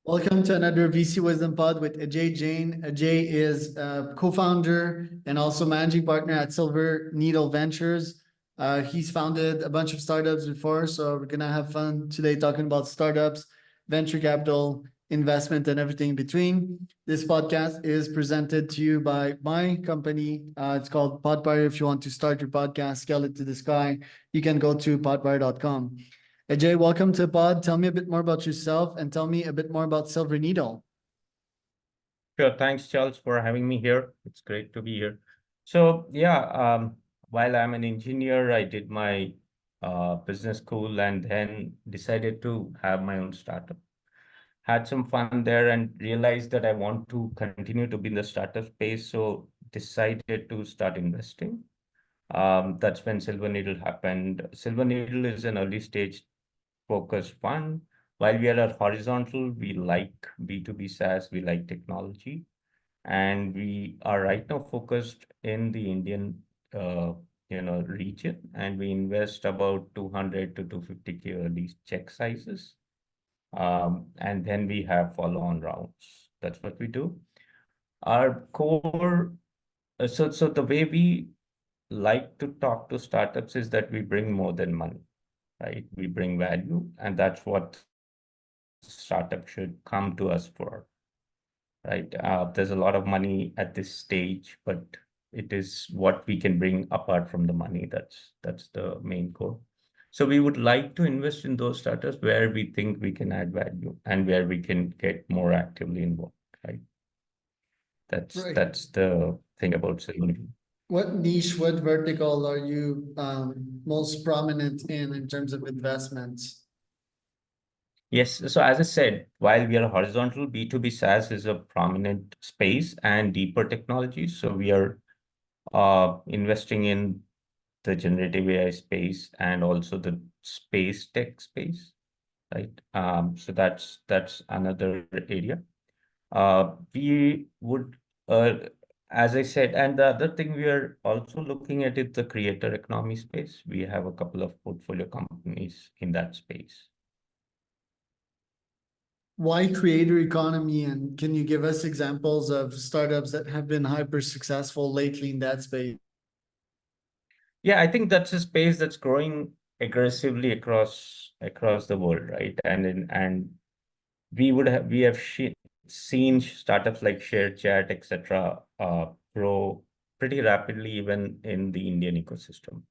Welcome to another VC Wisdom Pod with Ajay Jain. Ajay is a co-founder and also managing partner at Silver Needle Ventures. He's founded a bunch of startups before, so we're gonna have fun today talking about startups, venture capital, investment, and everything in between. This podcast is presented to you by my company. It's called Podpire. If you want to start your podcast, scale it to the sky, you can go to podpire.com. Ajay, welcome to the pod. Tell me a bit more about yourself and tell me a bit more about Silver Needle. Sure. Thanks, Charles, for having me here. It's great to be here. So while I'm an engineer, I did my business school and then decided to have my own startup. Had some fun there and realized that I want to continue to be in the startup space. So decided to start investing. That's when Silver Needle happened. Silver Needle is an early stage focused fund. While we are at horizontal, we like B2B SaaS, we like technology, and we are right now focused in the Indian region, and we invest about 200 to 250K early check sizes. And then we have follow-on rounds. That's what we do. Our core, so the way we like to talk to startups is that we bring more than money, right? We bring value, and that's what startup should come to us for, right? There's a lot of money at this stage, but it is what we can bring apart from the money. That's the main goal. So we would like to invest in those startups where we think we can add value and where we can get more actively involved, right? That's the thing about Silver. What niche, what vertical are you most prominent in terms of investments? Yes. So as I said, while we are horizontal, B2B SaaS is a prominent space and deeper technologies. So we are investing in the generative AI space and also the space tech space, right? So that's another area. We would, as I said, and the other thing we are also looking at is the creator economy space. We have a couple of portfolio companies in that space. Why creator economy? And can you give us examples of startups that have been hyper successful lately in that space? Yeah, I think that's a space that's growing aggressively across the world, right? And we have seen startups like Sharechat, etc., grow pretty rapidly even in the Indian ecosystem.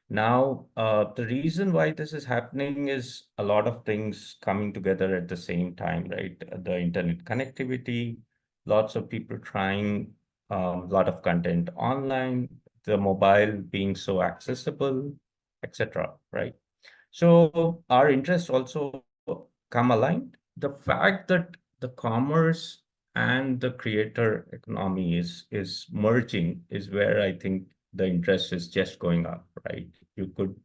Now, the reason why this is happening is a lot of things coming together at the same time, right? The internet connectivity, lots of people trying a lot of content online, the mobile being so accessible, etc., right? So our interests also come aligned. The fact that the commerce and the creator economy is merging is where I think the interest is just going up, right? You could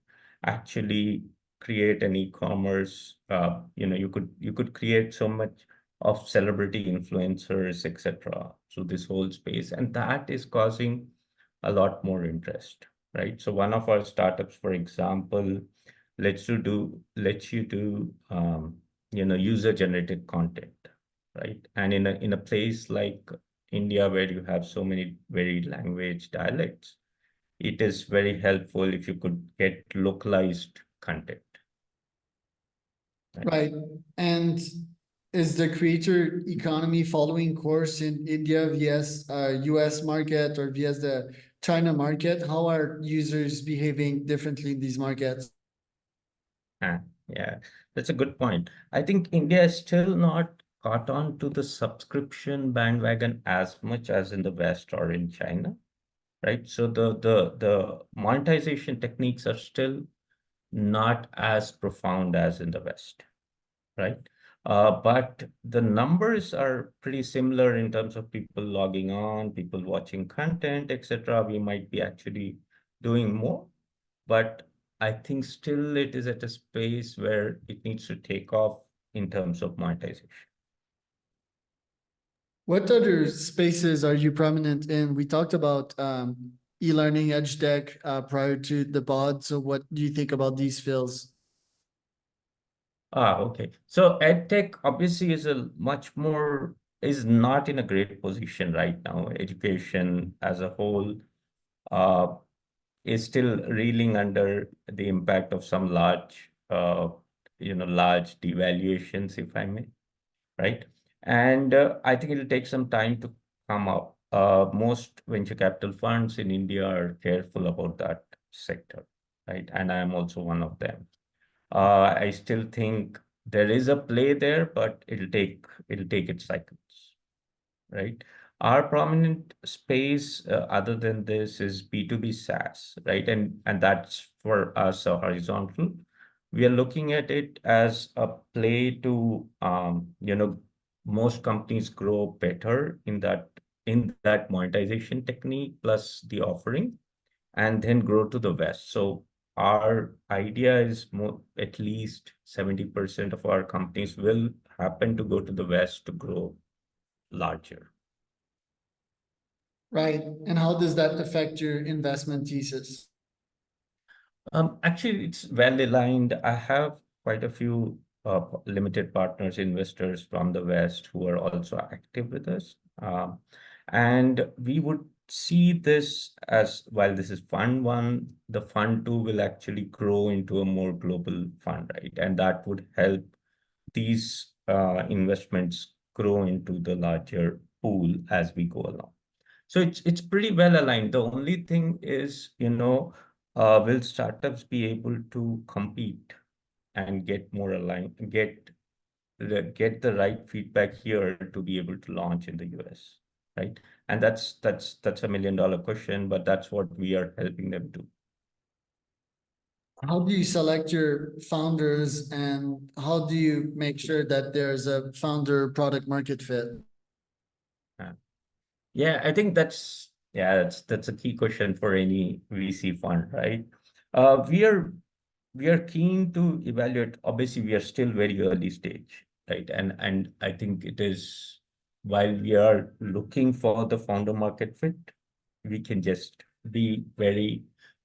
actually create an e-commerce, you could create so much of celebrity influencers, etc., through this whole space, and that is causing a lot more interest, right? So one of our startups, for example, lets you do user generated content, right? And in a place like India, where you have so many varied language dialects, it is very helpful if you could get localized content. Right. And is the creator economy following course in India vs US market or vs the China market? How are users behaving differently in these markets? Yeah, that's a good point. I think India is still not caught on to the subscription bandwagon as much as in the West or in China, right? So the monetization techniques are still not as profound as in the West, right? But the numbers are pretty similar in terms of people logging on, people watching content, etc. We might be actually doing more, but I think still it is at a space where it needs to take off in terms of monetization. What other spaces are you prominent in? We talked about e-learning, edge tech prior to the pod. So what do you think about these fields? Okay. So EdTech obviously is not in a great position right now. Education as a whole uh, is still reeling under the impact of some large devaluations, if I may, right? And I think it'll take some time to come up. Most venture capital funds in India are careful about that sector, right? And I am also one of them. I still think there is a play there, but it'll take its cycles, right? Our prominent space, other than this, is B2B SaaS, right? And that's for us a horizontal. We are looking at it as a play to, most companies grow better in that monetization technique plus the offering, and then grow to the west. So our idea is at least 70% of our companies will happen to go to the west to grow larger. Right. And how does that affect your investment thesis? Actually, it's well aligned. I have quite a few limited partners, investors from the West who are also active with us. And we would see this as, while this is fund one, the fund two will actually grow into a more global fund, right? And that would help these investments grow into the larger pool as we go along. So it's pretty well aligned. The only thing is, will startups be able to compete and get more aligned, get the right feedback here to be able to launch in the US, right? And that's $1 million question, but that's what we are helping them do. How do you select your founders and how do you make sure that there's a founder product market fit? Uh, Yeah, I think that's a key question for any VC fund, right? We are keen to evaluate. Obviously, we are still very early stage, right? And I think it is, while we are looking for the founder market fit, we can just be very,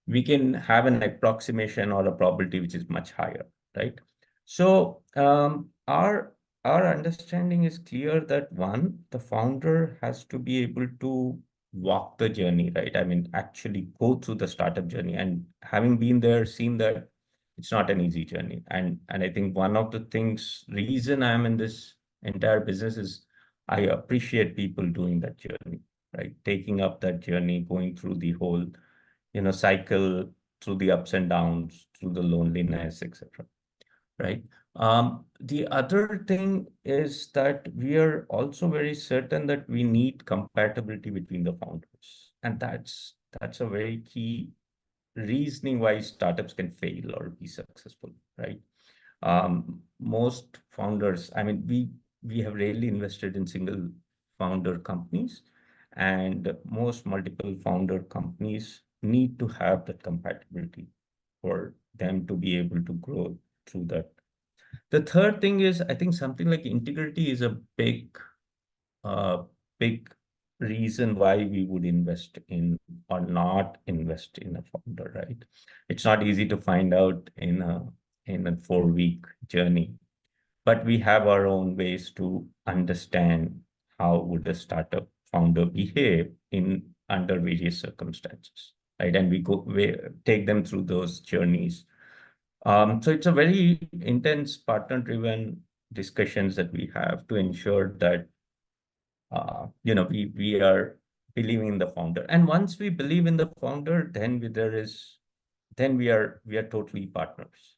we can have an approximation or a probability which is much higher, right? So our understanding is clear that one, the founder has to be able to walk the journey, right? I mean, actually go through the startup journey, and having been there, seen that it's not an easy journey. And I think one of the reason I'm in this entire business is I appreciate people doing that journey, right? Taking up that journey, going through the whole, cycle, through the ups and downs, through the loneliness, etc. Right. The other thing is that we are also very certain that we need compatibility between the founders. And that's a very key reasoning why startups can fail or be successful, right? Most founders, I mean, we have rarely invested in single founder companies, and most multiple founder companies need to have that compatibility for them to be able to grow through that. The third thing is, I think something like integrity is a big reason why we would invest in or not invest in a founder, right? It's not easy to find out in a 4-week journey, but we have our own ways to understand how would a startup founder behave in under various circumstances, right? And we take them through those journeys. So it's a very intense partner-driven discussions that we have to ensure that we are believing in the founder. And once we believe in the founder, then we are totally partners.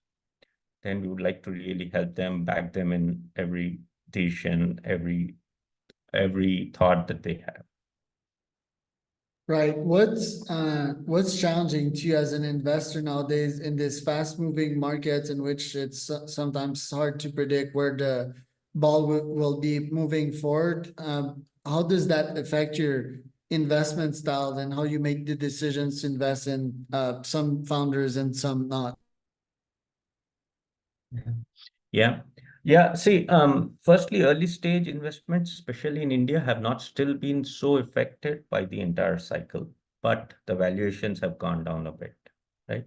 Then we would like to really help them, back them in every decision, every thought that they have. Right. What's challenging to you as an investor nowadays in this fast-moving market in which it's sometimes hard to predict where the ball will be moving forward? How does that affect your investment style and how you make the decisions to invest in some founders and some not? Yeah. Yeah. See, firstly, early stage investments, especially in India, have not still been so affected by the entire cycle, but the valuations have gone down a bit, right?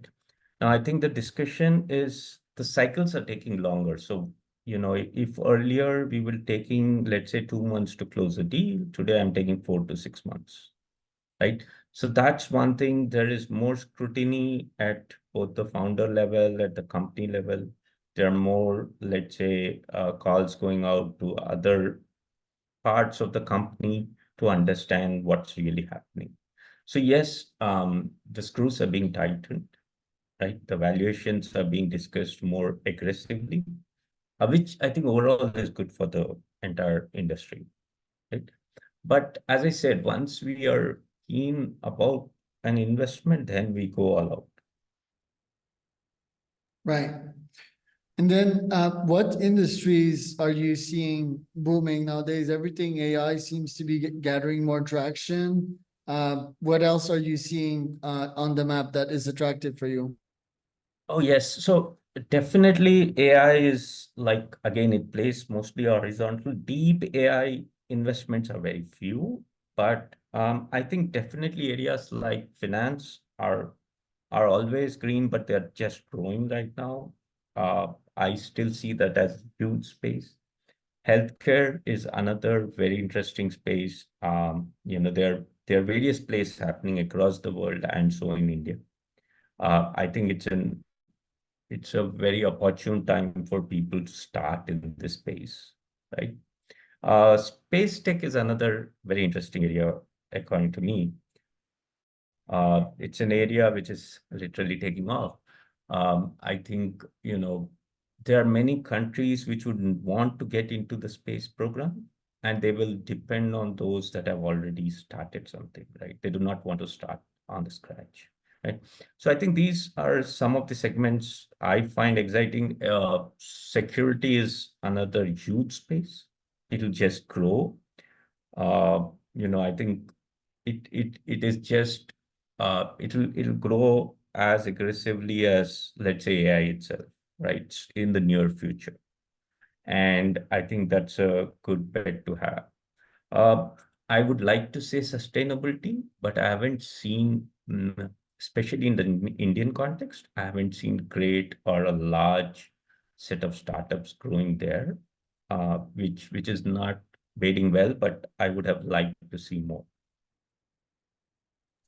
Now, I think the discussion is the cycles are taking longer. So if earlier we were taking, let's say, 2 months to close a deal, today I'm taking 4 to 6 months, right? So that's one thing. There is more scrutiny at both the founder level, at the company level. There are more, let's say, calls going out to other parts of the company to understand what's really happening. So yes, the screws are being tightened, right? The valuations are being discussed more aggressively, which I think overall is good for the entire industry, right? But as I said, once we are keen about an investment, then we go all out. Right. And then what industries are you seeing booming nowadays? Everything AI seems to be gathering more traction. What else are you seeing on the map that is attractive for you? Oh, yes. So definitely AI is like, again, it plays mostly horizontal. Deep AI investments are very few, but I think definitely areas like finance are always green, but they're just growing right now. I still see that as a huge space. Healthcare is another very interesting space. There are various places happening across the world and so in India. I think it's a very opportune time for people to start in this space, right? Space tech is another very interesting area, according to me. It's an area which is literally taking off. I think, there are many countries which would want to get into the space program, and they will depend on those that have already started something, right? They do not want to start on the scratch, right? So I think these are some of the segments I find exciting. Security is another huge space. It'll just grow. I think it is just it'll grow as aggressively as, let's say, AI itself, right, in the near future. And I think that's a good bet to have. Uh, I would like to say sustainability, but I haven't seen, especially in the Indian context, I haven't seen great or a large set of startups growing there, which is not boding well, but I would have liked to see more.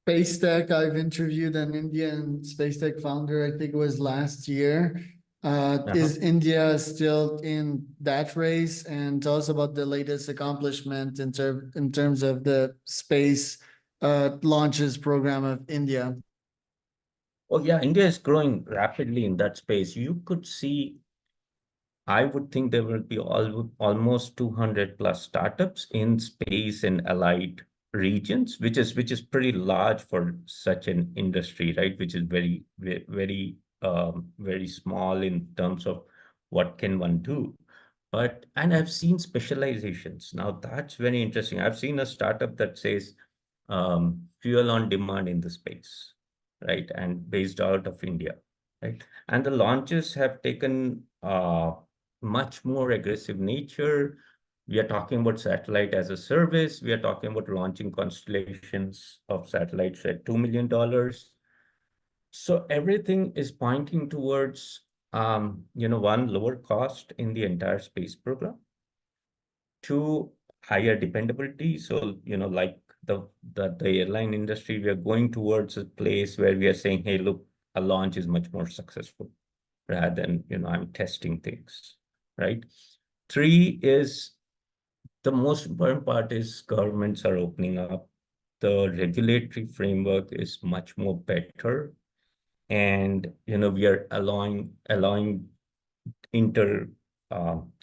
Space Tech, I've interviewed an Indian space tech founder, I think it was last year. Uh-huh. Is India still in that race? And tell us about the latest accomplishment in terms of the space launches program of India. Oh, yeah, India is growing rapidly in that space. You could see, I would think there will be almost 200 plus startups in space and allied regions, which is pretty large for such an industry, right? Which is very small in terms of what can one do. And I've seen specializations. Now that's very interesting. I've seen a startup that says fuel on demand in the space, right? And based out of India, right? And the launches have taken much more aggressive nature. We are talking about satellite as a service. We are talking about launching constellations of satellites at $2 million. So everything is pointing towards, one, lower cost in the entire space program, two, higher dependability. So, like the airline industry, we are going towards a place where we are saying, hey, look, a launch is much more successful rather than, I'm testing things, right? Three is the most important part is governments are opening up. The regulatory framework is much more better. And, we are allowing inter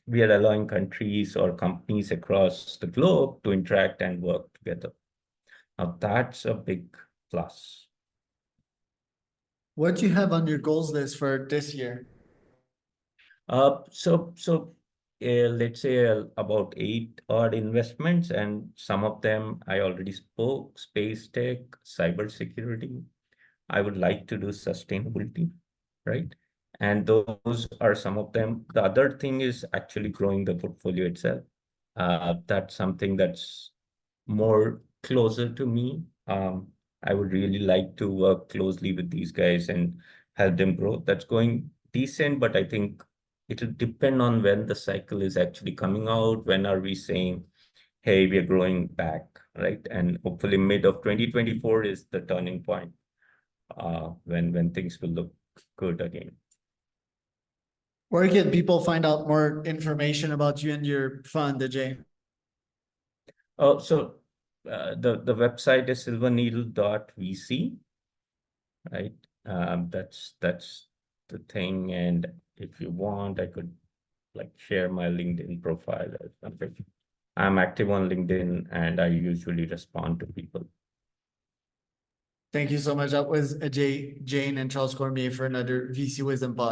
we are allowing countries or companies across the globe to interact and work together. Now that's a big plus. What do you have on your goals list for this year? Let's say about 8 odd investments, and some of them I already spoke: space tech, cybersecurity. I would like to do sustainability, right? And those are some of them. The other thing is actually growing the portfolio itself. That's something that's more closer to me. I would really like to work closely with these guys and help them grow. That's going decent, but I think it'll depend on when the cycle is actually coming out. When are we saying, hey, we are growing back, right? And hopefully mid of 2024 is the turning point, when things will look good again. Where can people find out more information about you and your fund, Ajay? Oh, so the website is silverneedle.vc, right? That's the thing. And if you want, I could like share my LinkedIn profile or something. I'm active on LinkedIn and I usually respond to people. Thank you so much. That was Ajay, Jain, and Charles Cormier for another VC Wisdom Pod.